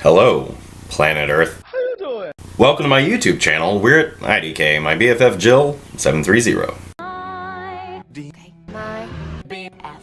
Hello, planet Earth. How you doing? Welcome to my YouTube channel. We're at IDK, my BFF Jill 730. My BFF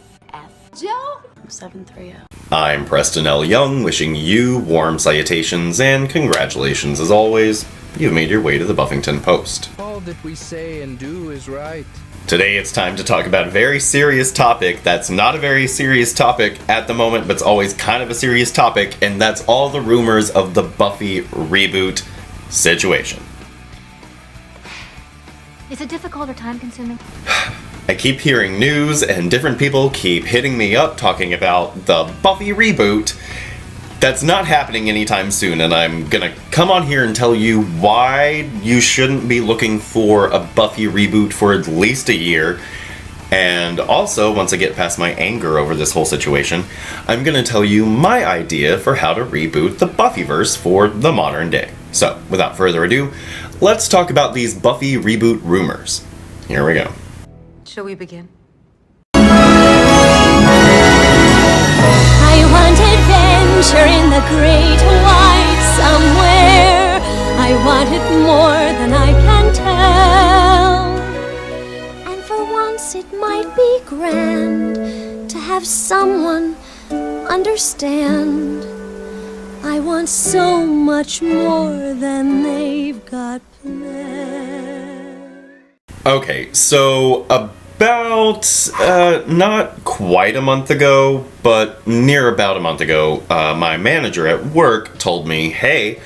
Jill 730. I'm Preston L. Young, wishing you warm salutations and congratulations as always. You've made your way to the Buffyngton Post. All that we say and do is right. Today it's time to talk about a very serious topic that's not a very serious topic at the moment, but it's always kind of a serious topic, and that's all the rumors of the Buffy reboot situation. Is it difficult or time consuming? I keep hearing news and different people keep hitting me up talking about the Buffy reboot. That's not happening anytime soon, and I'm gonna come on here and tell you why you shouldn't be looking for a Buffy reboot for at least a year. And also, once I get past my anger over this whole situation, I'm gonna tell you my idea for how to reboot the Buffyverse for the modern day. So, without further ado, let's talk about these Buffy reboot rumors. Here we go. Shall we begin? I want adventure in the great white somewhere. I want it more than I can tell. And for once it might be grand to have someone understand. I want so much more than they've got planned. Okay, so about, not quite a month ago, but near about a month ago, my manager at work told me, hey,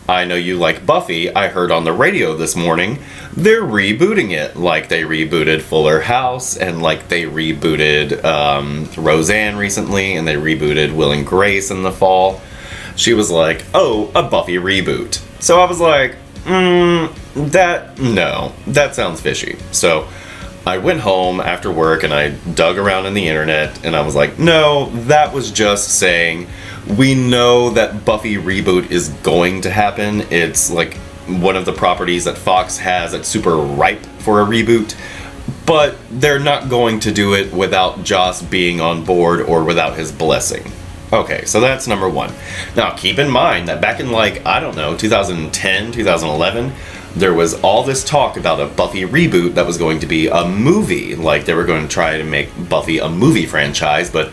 I know you like Buffy. I heard on the radio this morning they're rebooting it. Like they rebooted Fuller House, and like they rebooted Roseanne recently, and they rebooted Will and Grace in the fall. She was like, oh, a Buffy reboot. So I was like, no, that sounds fishy. So I went home after work and I dug around in the internet and I was like, no, that was just saying we know that Buffy reboot is going to happen. It's like one of the properties that Fox has that's super ripe for a reboot, but they're not going to do it without Joss being on board or without his blessing. Okay, so that's number one. Now keep in mind that back in 2010, 2011, there was all this talk about a Buffy reboot that was going to be a movie. Like they were going to try to make Buffy a movie franchise, but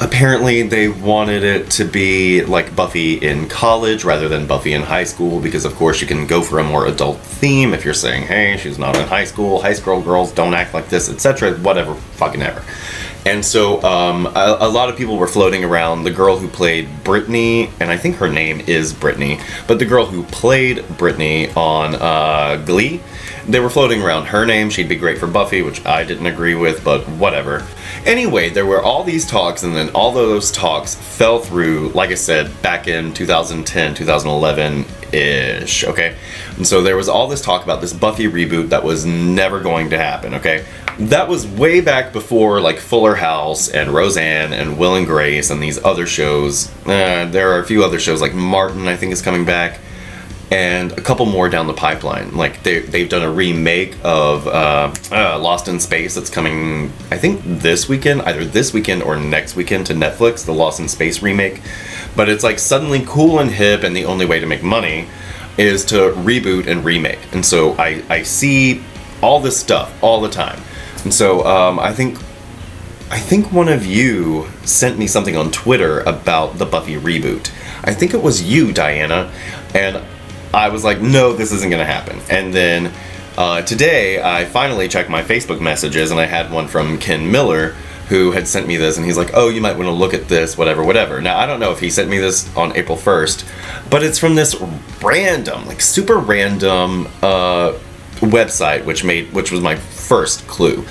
apparently they wanted it to be like Buffy in college rather than Buffy in high school, because of course you can go for a more adult theme if you're saying, hey, she's not in high school, high school girls don't act like this, etc., whatever, fucking ever. And so a lot of people were floating around the girl who played Brittany, and I think her name is Brittany, but the girl who played Brittany on Glee, they were floating around her name. She'd be great for Buffy, which I didn't agree with, but whatever. Anyway, there were all these talks, and then all those talks fell through, like I said, back in 2010, 2011-ish, okay? And so there was all this talk about this Buffy reboot that was never going to happen, okay? That was way back before, like, Fuller House and Roseanne and Will and Grace and these other shows. There are a few other shows, like Martin, I think, is coming back, and a couple more down the pipeline. Like, they've done a remake of Lost in Space that's coming, I think, this weekend, either this weekend or next weekend to Netflix, the Lost in Space remake. But it's, like, suddenly cool and hip, and the only way to make money is to reboot and remake. And so I see all this stuff all the time. And so I think one of you sent me something on Twitter about the Buffy reboot. I think it was you, Diana, and I was like, no, this isn't going to happen. And then today I finally checked my Facebook messages, and I had one from Ken Miller, who had sent me this, and he's like, oh, you might want to look at this, whatever. Now, I don't know if he sent me this on April 1st, but it's from this random, like super random website, which was my first clue.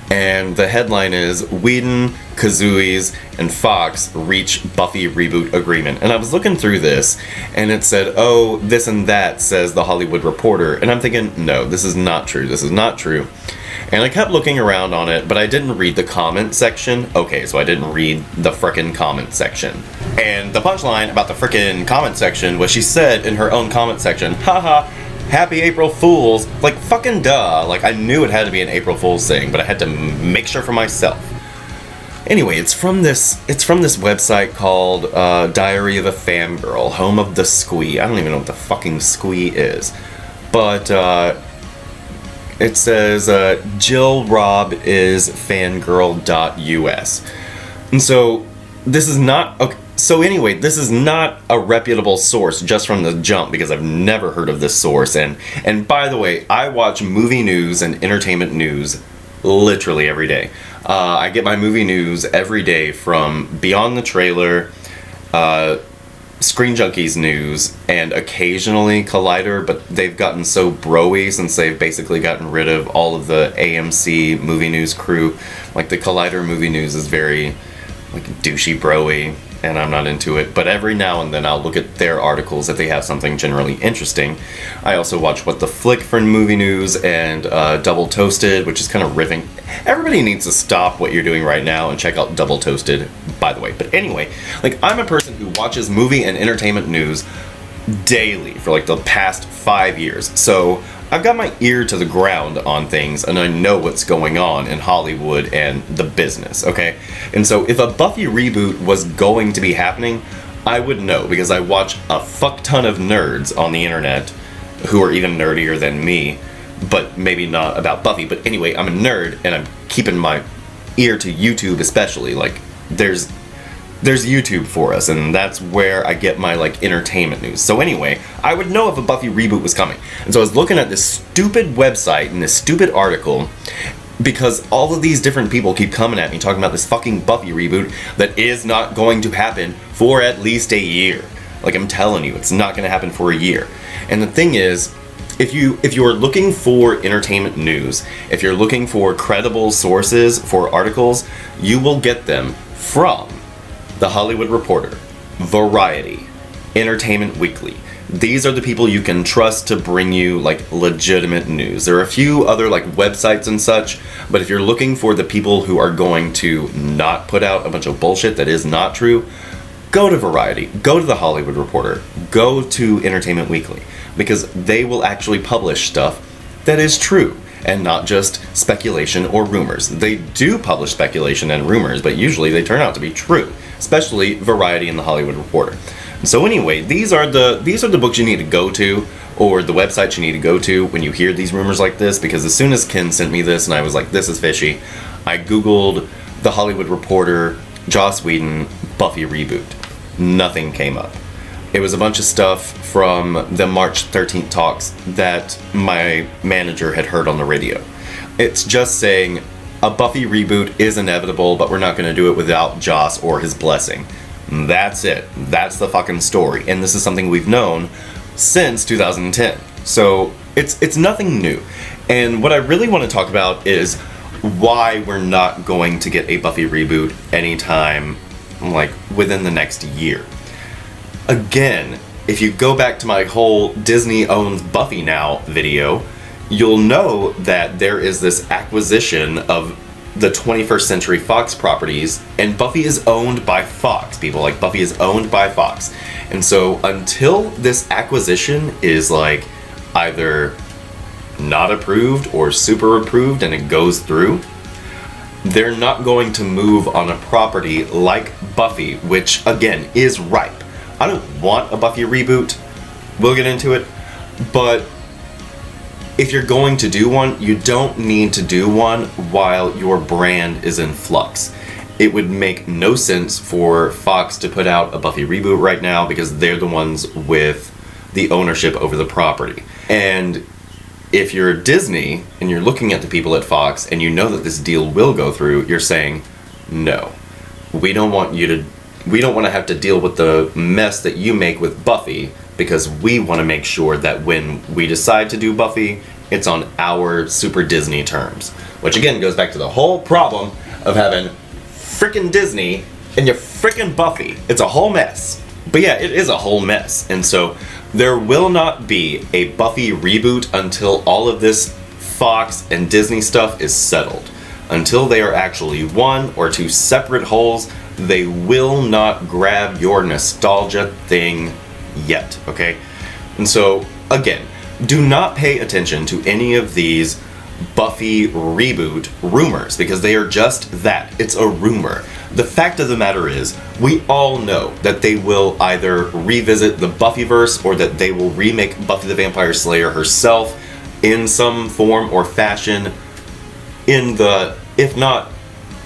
And the headline is, Whedon, Kazooie's, and Fox reach Buffy reboot agreement. And I was looking through this, and it said, oh, this and that, says The Hollywood Reporter. And I'm thinking, no, this is not true. This is not true. And I kept looking around on it, but I didn't read the comment section. Okay, so I didn't read the frickin' comment section. And the punchline about the frickin' comment section was she said in her own comment section, haha, Happy April Fools. Like, fucking duh. Like, I knew it had to be an April Fool's thing, but I had to make sure for myself. Anyway, it's from this website called Diary of a Fangirl, home of the Squee. I don't even know what the fucking Squee is. But it says Jill Robb is fangirl.us. And so this is not okay. So anyway, this is not a reputable source just from the jump, because I've never heard of this source. And by the way, I watch movie news and entertainment news literally every day. I get my movie news every day from Beyond the Trailer, Screen Junkies News, and occasionally Collider, but they've gotten so bro-y since they've basically gotten rid of all of the AMC movie news crew. Like, the Collider movie news is very, like, douchey bro-y, and I'm not into it. But every now and then I'll look at their articles if they have something generally interesting. I also watch What the Flick for movie news, and Double Toasted, which is kind of riffing. Everybody needs to stop what you're doing right now and check out Double Toasted, by the way. But anyway, like, I'm a person who watches movie and entertainment news daily for like the past 5 years. So I've got my ear to the ground on things, and I know what's going on in Hollywood and the business, okay? And so if a Buffy reboot was going to be happening, I would know, because I watch a fuck ton of nerds on the internet who are even nerdier than me, but maybe not about Buffy. But anyway, I'm a nerd, and I'm keeping my ear to YouTube especially. Like, there's YouTube for us, and that's where I get my, like, entertainment news. So anyway, I would know if a Buffy reboot was coming. And so I was looking at this stupid website and this stupid article, because all of these different people keep coming at me talking about this fucking Buffy reboot that is not going to happen for at least a year. Like, I'm telling you, it's not going to happen for a year. And the thing is, if you are looking for entertainment news, if you're looking for credible sources for articles, you will get them from The Hollywood Reporter, Variety, Entertainment Weekly. These are the people you can trust to bring you, like, legitimate news. There are a few other, like, websites and such, but if you're looking for the people who are going to not put out a bunch of bullshit that is not true, go to Variety, go to The Hollywood Reporter, go to Entertainment Weekly, because they will actually publish stuff that is true, and not just speculation or rumors. They do publish speculation and rumors, but usually they turn out to be true, especially Variety and The Hollywood Reporter. So anyway, these are the books you need to go to, or the websites you need to go to when you hear these rumors like this, because as soon as Ken sent me this and I was like, this is fishy, I googled The Hollywood Reporter, Joss Whedon, Buffy reboot. Nothing came up. It was a bunch of stuff from the March 13th talks that my manager had heard on the radio. It's just saying a Buffy reboot is inevitable, but we're not going to do it without Joss or his blessing. That's it. That's the fucking story. And this is something we've known since 2010. So it's nothing new. And what I really want to talk about is why we're not going to get a Buffy reboot anytime, like, within the next year. Again, if you go back to my whole Disney owns Buffy now video, you'll know that there is this acquisition of the 21st Century Fox properties, and Buffy is owned by Fox, people. Like, Buffy is owned by Fox. And so until this acquisition is, like, either not approved or super approved and it goes through, they're not going to move on a property like Buffy, which, again, is ripe. I don't want a Buffy reboot. We'll get into it. But if you're going to do one, you don't need to do one while your brand is in flux. It would make no sense for Fox to put out a Buffy reboot right now, because they're the ones with the ownership over the property. And if you're Disney and you're looking at the people at Fox and you know that this deal will go through, you're saying, no, we don't want to have to deal with the mess that you make with Buffy, because we want to make sure that when we decide to do Buffy, it's on our super Disney terms. Which again goes back to the whole problem of having frickin' Disney and your frickin' Buffy. It's a whole mess. But yeah, it is a whole mess. And so there will not be a Buffy reboot until all of this Fox and Disney stuff is settled. Until they are actually one or two separate wholes, they will not grab your nostalgia thing yet, okay? And so, again, do not pay attention to any of these Buffy reboot rumors, because they are just that. It's a rumor. The fact of the matter is, we all know that they will either revisit the Buffyverse or that they will remake Buffy the Vampire Slayer herself in some form or fashion in the, if not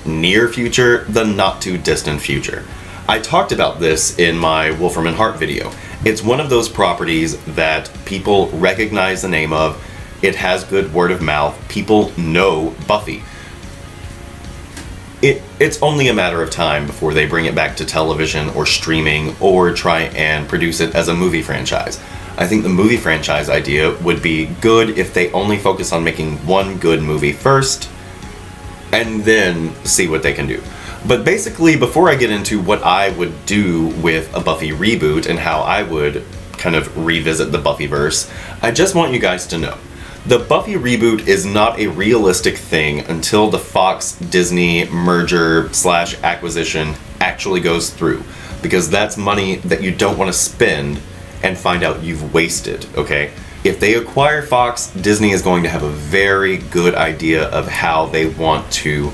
near future, the not too distant future. I talked about this in my Wolfram and Hart video. It's one of those properties that people recognize the name of. It has good word of mouth. People know Buffy. It's only a matter of time before they bring it back to television or streaming or try and produce it as a movie franchise. I think the movie franchise idea would be good if they only focus on making one good movie first and then see what they can do. But basically, before I get into what I would do with a Buffy reboot and how I would kind of revisit the Buffyverse, I just want you guys to know. The Buffy reboot is not a realistic thing until the Fox-Disney merger/acquisition actually goes through, because that's money that you don't want to spend and find out you've wasted, okay? If they acquire Fox, Disney is going to have a very good idea of how they want to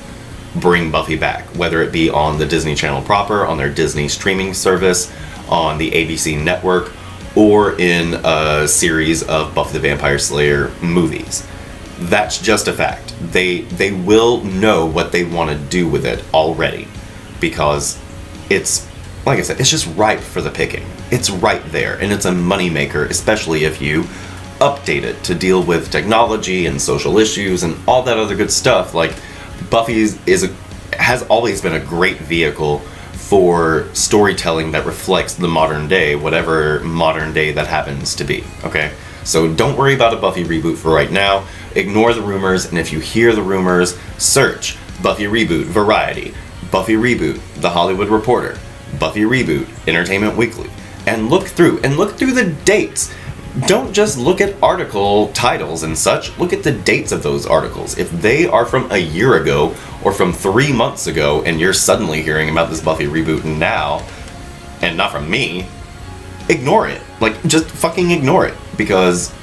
bring Buffy back, whether it be on the Disney Channel proper, on their Disney streaming service, on the ABC network, or in a series of Buffy the Vampire Slayer movies. That's just a fact. They will know what they want to do with it already, because it's, like I said, it's just ripe for the picking. It's right there, and it's a moneymaker, especially if you update it to deal with technology and social issues and all that other good stuff. Like, Buffy has always been a great vehicle for storytelling that reflects the modern day, whatever modern day that happens to be, okay? So don't worry about a Buffy reboot for right now. Ignore the rumors, and if you hear the rumors, search Buffy reboot Variety, Buffy reboot The Hollywood Reporter, Buffy reboot Entertainment Weekly, and look through the dates. Don't just look at article titles and such, look at the dates of those articles. If they are from a year ago or from 3 months ago and you're suddenly hearing about this Buffy reboot now, and not from me, ignore it. Like, just fucking ignore it, because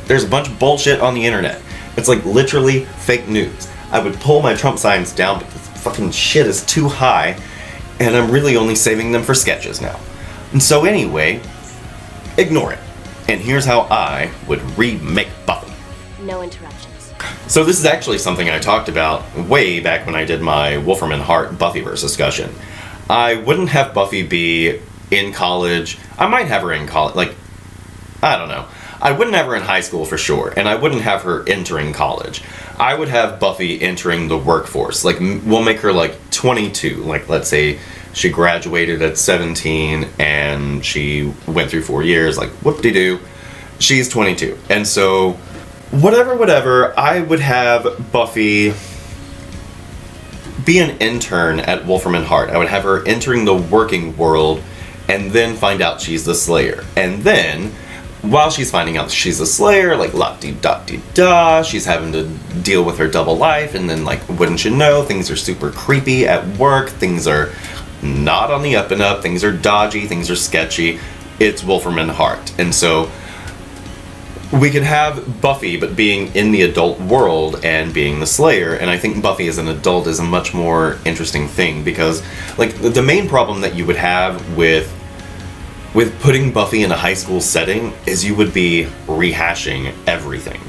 there's a bunch of bullshit on the internet. It's like literally fake news. I would pull my Trump signs down, but the fucking shit is too high, and I'm really only saving them for sketches now. And so anyway, ignore it. And here's how I would remake Buffy. No interruptions. So this is actually something I talked about way back when I did my Wolfram and Hart Buffyverse discussion. I wouldn't have Buffy be in college. I might have her in college, like, I don't know. I wouldn't have her in high school for sure, and I wouldn't have her entering college. I would have Buffy entering the workforce. Like, we'll make her like 22. Like, let's say she graduated at 17 and she went through 4 years, like, whoop-de-doo, she's 22. And so, whatever, I would have Buffy be an intern at Wolfram and Hart. I would have her entering the working world and then find out she's the Slayer. And then, while she's finding out she's a Slayer, like, la-dee-da-dee-da, she's having to deal with her double life, and then, like, wouldn't you know, things are super creepy at work, things are not on the up and up, things are dodgy, things are sketchy. It's Wolfram and Hart. And so we could have Buffy, but being in the adult world and being the Slayer, and I think Buffy as an adult is a much more interesting thing, because, like, the main problem that you would have with putting Buffy in a high school setting is you would be rehashing everything.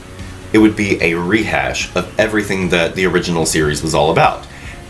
It would be a rehash of everything that the original series was all about.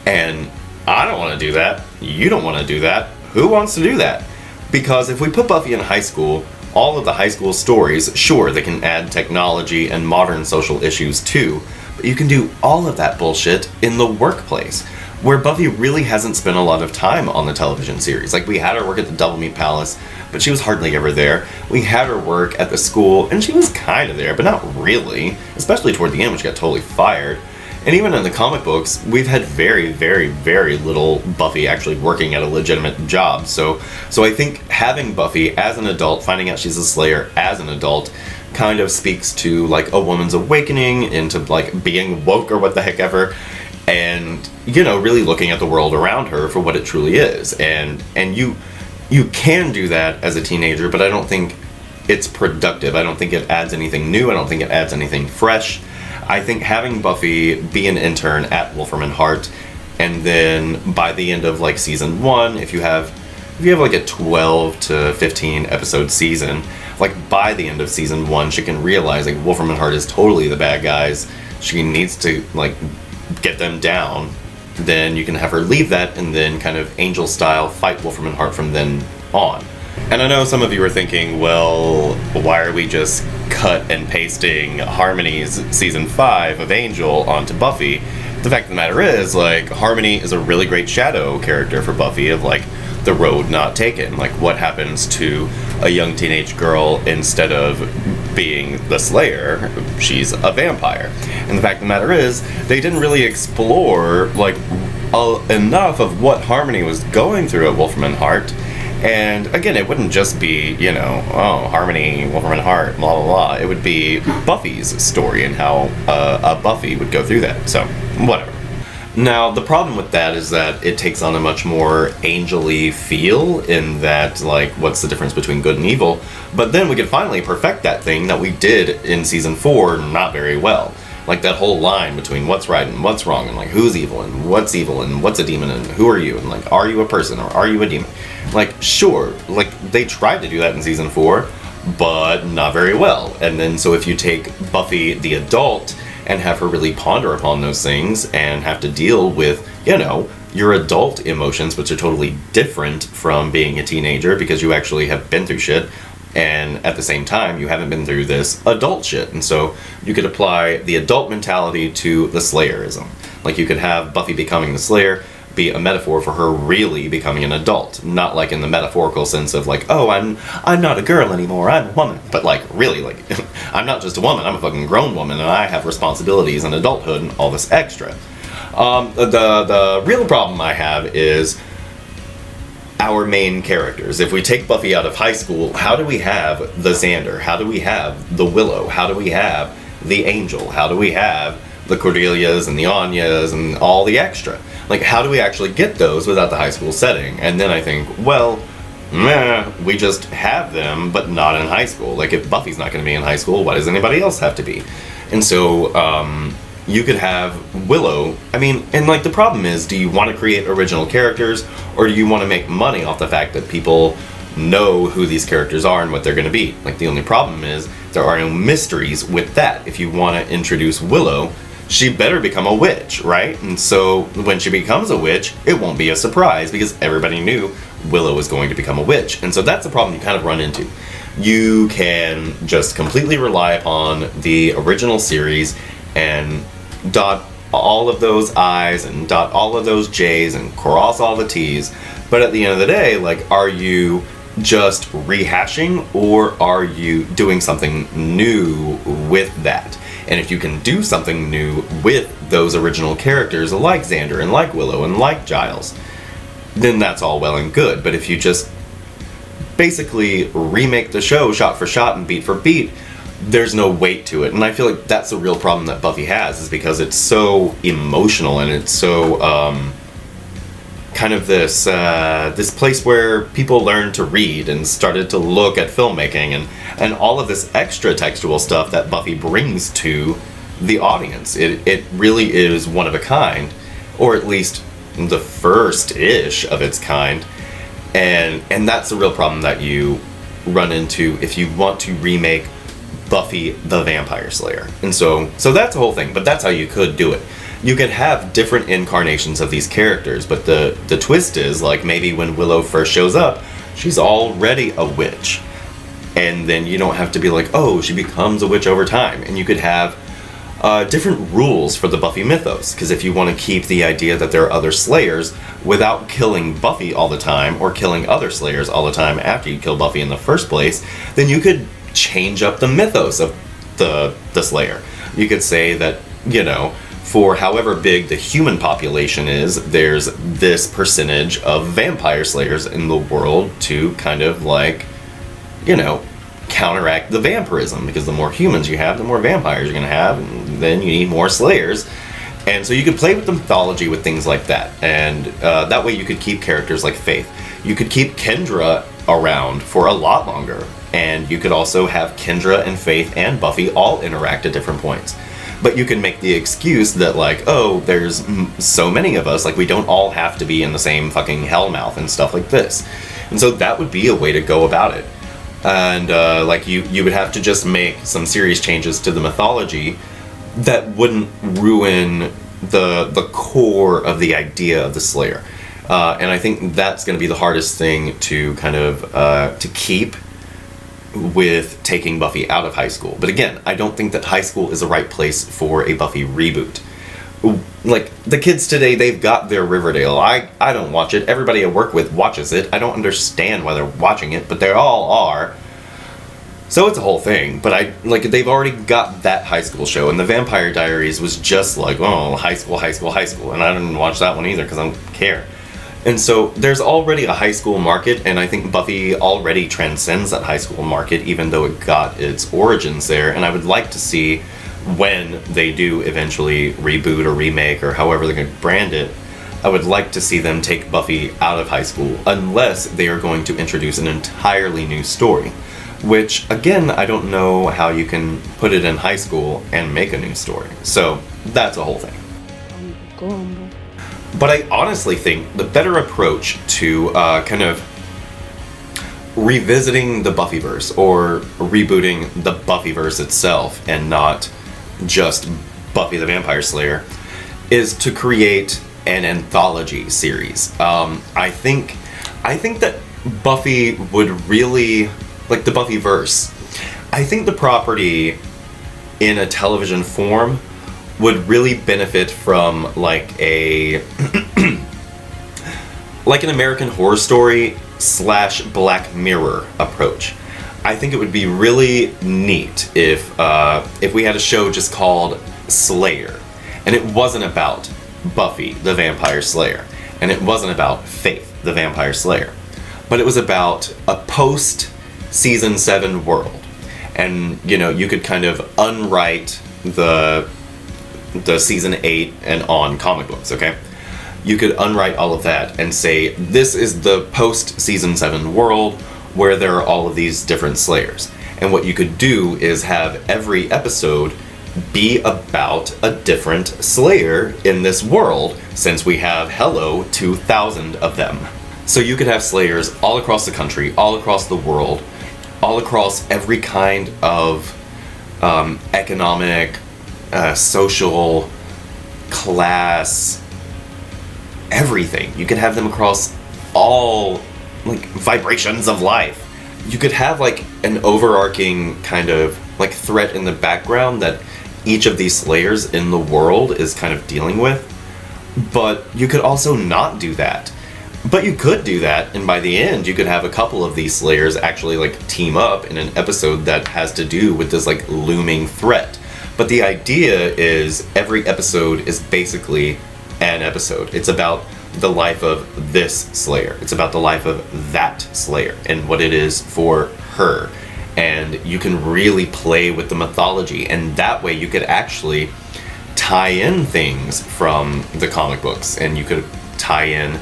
And I don't want to do that. You don't want to do that. Who wants to do that? Because if we put Buffy in high school, all of the high school stories, sure, they can add technology and modern social issues too, but you can do all of that bullshit in the workplace, where Buffy really hasn't spent a lot of time on the television series. Like, we had her work at the Double Meat Palace, but she was hardly ever there. We had her work at the school, and she was kind of there, but not really, especially toward the end when she got totally fired. And even in the comic books, we've had very, very, very little Buffy actually working at a legitimate job. So I think having Buffy as an adult, finding out she's a Slayer as an adult, kind of speaks to, like, a woman's awakening into, like, being woke or what the heck ever, and, you know, really looking at the world around her for what it truly is. And you can do that as a teenager, but I don't think it's productive. I don't think it adds anything new. I don't think it adds anything fresh. I think having Buffy be an intern at Wolfram and Hart and then by the end of like season 1, if you have like a 12 to 15 episode season, like by the end of season 1, she can realize like Wolfram and Hart is totally the bad guys. She needs to like get them down. Then you can have her leave that and then kind of Angel style fight Wolfram and Hart from then on. And I know some of you are thinking, well, why are we just cut and pasting Harmony's season 5 of Angel onto Buffy? The fact of the matter is, like, Harmony is a really great shadow character for Buffy of, like, the road not taken. Like, what happens to a young teenage girl instead of being the Slayer? She's a vampire. And the fact of the matter is, they didn't really explore, like, enough of what Harmony was going through at Wolfram and Hart. And again, it wouldn't just be, you know, oh, Harmony, Wolfram and Hart, blah, blah, blah. It would be Buffy's story and how a Buffy would go through that. So, whatever. Now, the problem with that is that it takes on a much more angel-y feel in that, like, what's the difference between good and evil? But then we could finally perfect that thing that we did in season 4 not very well. Like, that whole line between what's right and what's wrong, and, like, who's evil and what's a demon, and who are you, and, like, are you a person or are you a demon? Like, sure, like, they tried to do that in season 4, but not very well. And then, so if you take Buffy the adult and have her really ponder upon those things and have to deal with, you know, your adult emotions, which are totally different from being a teenager because you actually have been through shit, and at the same time, you haven't been through this adult shit. And so you could apply the adult mentality to the Slayerism. Like, you could have Buffy becoming the Slayer be a metaphor for her really becoming an adult. Not like in the metaphorical sense of like, oh, I'm not a girl anymore, I'm a woman. But like, really, like, I'm not just a woman, I'm a fucking grown woman, and I have responsibilities and adulthood and all this extra. The real problem I have is our main characters. If we take Buffy out of high school, how do we have the Xander? How do we have the Willow? How do we have the Angel? How do we have the Cordelias and the Anyas and all the extra? Like, how do we actually get those without the high school setting? And then I think, well, we just have them, but not in high school. Like, if Buffy's not going to be in high school, why does anybody else have to be? And so, you could have Willow. I mean, and like, the problem is, do you want to create original characters, or do you want to make money off the fact that people know who these characters are and what they're going to be? Like, the only problem is, there are no mysteries with that. If you want to introduce Willow, she better become a witch, right? And so when she becomes a witch, it won't be a surprise because everybody knew Willow was going to become a witch. And so that's the problem you kind of run into. You can just completely rely upon the original series and dot all of those I's and dot all of those J's and cross all the T's. But at the end of the day, like, are you just rehashing, or are you doing something new with that? And if you can do something new with those original characters like Xander and like Willow and like Giles, then that's all well and good. But if you just basically remake the show shot for shot and beat for beat, there's no weight to it. And I feel like that's the real problem that Buffy has, is because it's so emotional and it's so kind of this place where people learned to read and started to look at filmmaking and all of this extra textual stuff that Buffy brings to the audience. It really is one of a kind, or at least the first-ish of its kind. And that's the real problem that you run into if you want to remake Buffy the Vampire Slayer. And so that's the whole thing, but that's how you could do it. You could have different incarnations of these characters, but the twist is, like, maybe when Willow first shows up, she's already a witch. And then you don't have to be like, oh, she becomes a witch over time. And you could have different rules for the Buffy mythos, because if you want to keep the idea that there are other Slayers without killing Buffy all the time, or killing other Slayers all the time after you kill Buffy in the first place, then you could change up the mythos of the Slayer. You could say that, you know, for however big the human population is, there's this percentage of vampire slayers in the world to kind of, like, you know, counteract the vampirism, because the more humans you have, the more vampires you're going to have, and then you need more slayers. And so you could play with the mythology with things like that, and that way you could keep characters like Faith. You could keep Kendra around for a lot longer, and you could also have Kendra and Faith and Buffy all interact at different points. But you can make the excuse that, like, oh, there's so many of us, like, we don't all have to be in the same fucking hellmouth and stuff like this. And so that would be a way to go about it. And, like, you would have to just make some serious changes to the mythology that wouldn't ruin the core of the idea of the Slayer. And I think that's going to be the hardest thing to kind of to keep with taking Buffy out of high school. But again, I don't think that high school is the right place for a Buffy reboot. Like, the kids today, they've got their Riverdale. I don't watch it. Everybody I work with watches it. I don't understand why they're watching it, but they all are. So it's a whole thing. But they've already got that high school show, and the Vampire Diaries was just like, oh, high school, and I didn't watch that one either because I don't care. And so there's already a high school market, and I think Buffy already transcends that high school market, even though it got its origins there. And I would like to see, when they do eventually reboot or remake or however they're going to brand it, I would like to see them take Buffy out of high school, unless they are going to introduce an entirely new story. Which, again, I don't know how you can put it in high school and make a new story. So that's a whole thing. But I honestly think the better approach to kind of revisiting the Buffyverse, or rebooting the Buffyverse itself, and not just Buffy the Vampire Slayer, is to create an anthology series. I think that Buffy would really, like the Buffyverse, I think the property in a television form would really benefit from like a like an American Horror Story / Black Mirror approach. I think it would be really neat if we had a show just called Slayer, and it wasn't about Buffy the Vampire Slayer, and it wasn't about Faith the Vampire Slayer, but it was about a post season 7 world. And you could kind of unwrite the season 8 and on comic books, okay? You could unwrite all of that and say, this is the post-season 7 world where there are all of these different Slayers. And what you could do is have every episode be about a different Slayer in this world, since we have, 2,000 of them. So you could have Slayers all across the country, all across the world, all across every kind of economic, social, class, everything. You could have them across all, like, vibrations of life. You could have, like, an overarching kind of, like, threat in the background that each of these Slayers in the world is kind of dealing with. But you could also not do that. But you could do that, and by the end, you could have a couple of these Slayers actually, like, team up in an episode that has to do with this, like, looming threat. But the idea is every episode is basically an episode. It's about the life of this Slayer. It's about the life of that Slayer and what it is for her. And you can really play with the mythology, and that way you could actually tie in things from the comic books, and you could tie in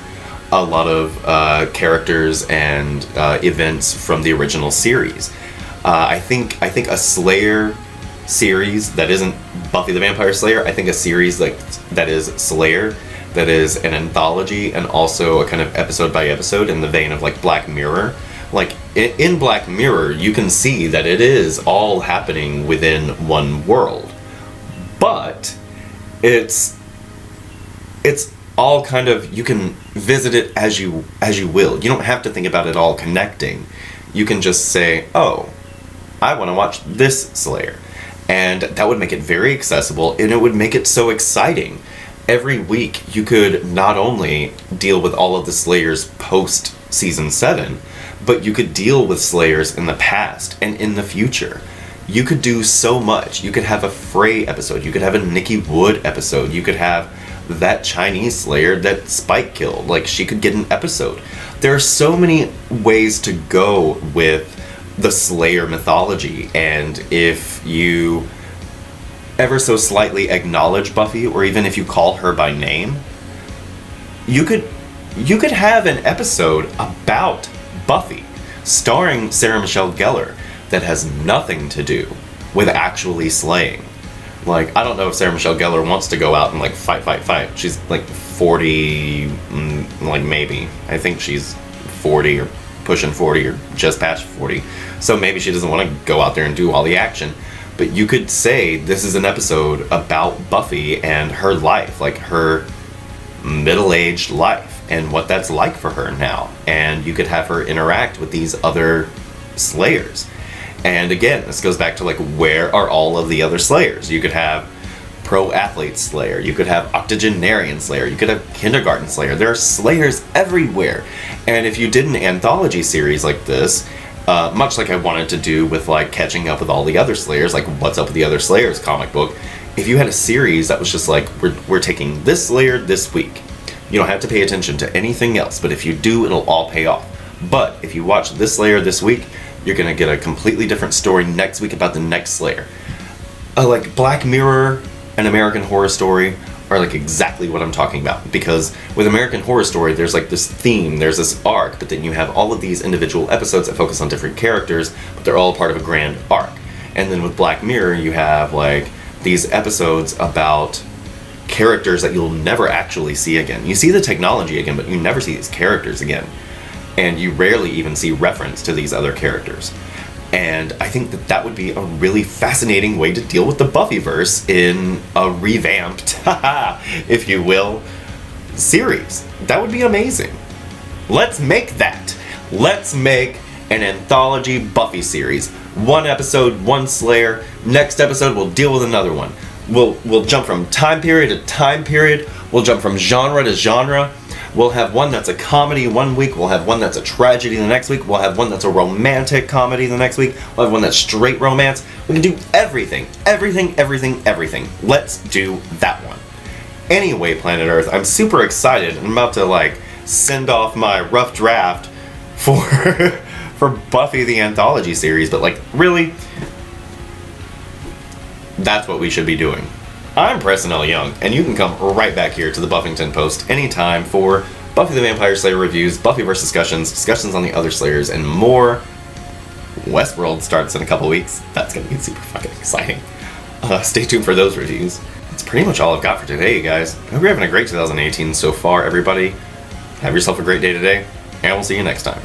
a lot of characters and events from the original series. I think a Slayer series that isn't Buffy the Vampire Slayer, I think a series that is Slayer, that is an anthology and also a kind of episode by episode in the vein of like Black Mirror. Like in Black Mirror, you can see that it is all happening within one world, but it's all kind of, you can visit it as you will. You don't have to think about it all connecting. You can just say, oh, I want to watch this Slayer. And that would make it very accessible, and it would make it so exciting. Every week, you could not only deal with all of the Slayers post Season 7, but you could deal with Slayers in the past and in the future. You could do so much. You could have a Frey episode. You could have a Nikki Wood episode. You could have that Chinese Slayer that Spike killed. Like, she could get an episode. There are so many ways to go with the Slayer mythology, and if you ever so slightly acknowledge Buffy, or even if you call her by name, you could have an episode about Buffy, starring Sarah Michelle Gellar, that has nothing to do with actually slaying. Like, I don't know if Sarah Michelle Gellar wants to go out and like fight. She's like 40, like maybe. I think she's 40 or pushing 40 or just past 40. So maybe she doesn't want to go out there and do all the action. But you could say this is an episode about Buffy and her life, like her middle-aged life and what that's like for her now. And you could have her interact with these other Slayers. And again, this goes back to like, where are all of the other Slayers? You could have Pro Athlete Slayer, you could have Octogenarian Slayer, you could have Kindergarten Slayer. There are Slayers everywhere. And if you did an anthology series like this, much like I wanted to do with like catching up with all the other Slayers, like What's Up with the Other Slayers comic book, if you had a series that was just like, we're taking this Slayer this week, you don't have to pay attention to anything else, but if you do, it'll all pay off. But if you watch this Slayer this week, you're going to get a completely different story next week about the next Slayer. Like Black Mirror and American Horror Story are like exactly what I'm talking about, because with American Horror Story there's like this theme, there's this arc, but then you have all of these individual episodes that focus on different characters, but they're all part of a grand arc. And then with Black Mirror you have like these episodes about characters that you'll never actually see again. You see the technology again, but you never see these characters again. And you rarely even see reference to these other characters. And I think that that would be a really fascinating way to deal with the Buffyverse in a revamped, if you will, series. That would be amazing. Let's make that. Let's make an anthology Buffy series. One episode, one Slayer. Next episode, we'll deal with another one. We'll jump from time period to time period. We'll jump from genre to genre. We'll have one that's a comedy one week. We'll have one that's a tragedy the next week. We'll have one that's a romantic comedy the next week. We'll have one that's straight romance. We can do everything. Everything. Let's do that one. Anyway, Planet Earth, I'm super excited. I'm about to like send off my rough draft for for Buffy the Anthology series, but like really, that's what we should be doing. I'm Preston L. Young, and you can come right back here to the Buffyngton Post anytime for Buffy the Vampire Slayer reviews, Buffyverse discussions on the other Slayers, and more. Westworld starts in a couple weeks. That's going to be super fucking exciting. Stay tuned for those reviews. That's pretty much all I've got for today, you guys. I hope you're having a great 2018 so far, everybody. Have yourself a great day today, and we'll see you next time.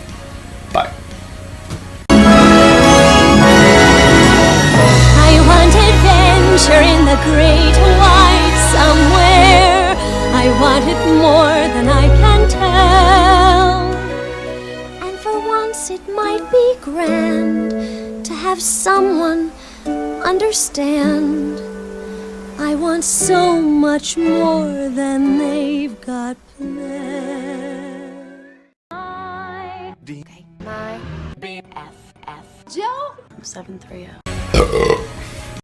Bye. Adventure in the great white somewhere. I want it more than I can tell. And for once it might be grand to have someone understand. I want so much more than they've got planned. My BFF Joe 730.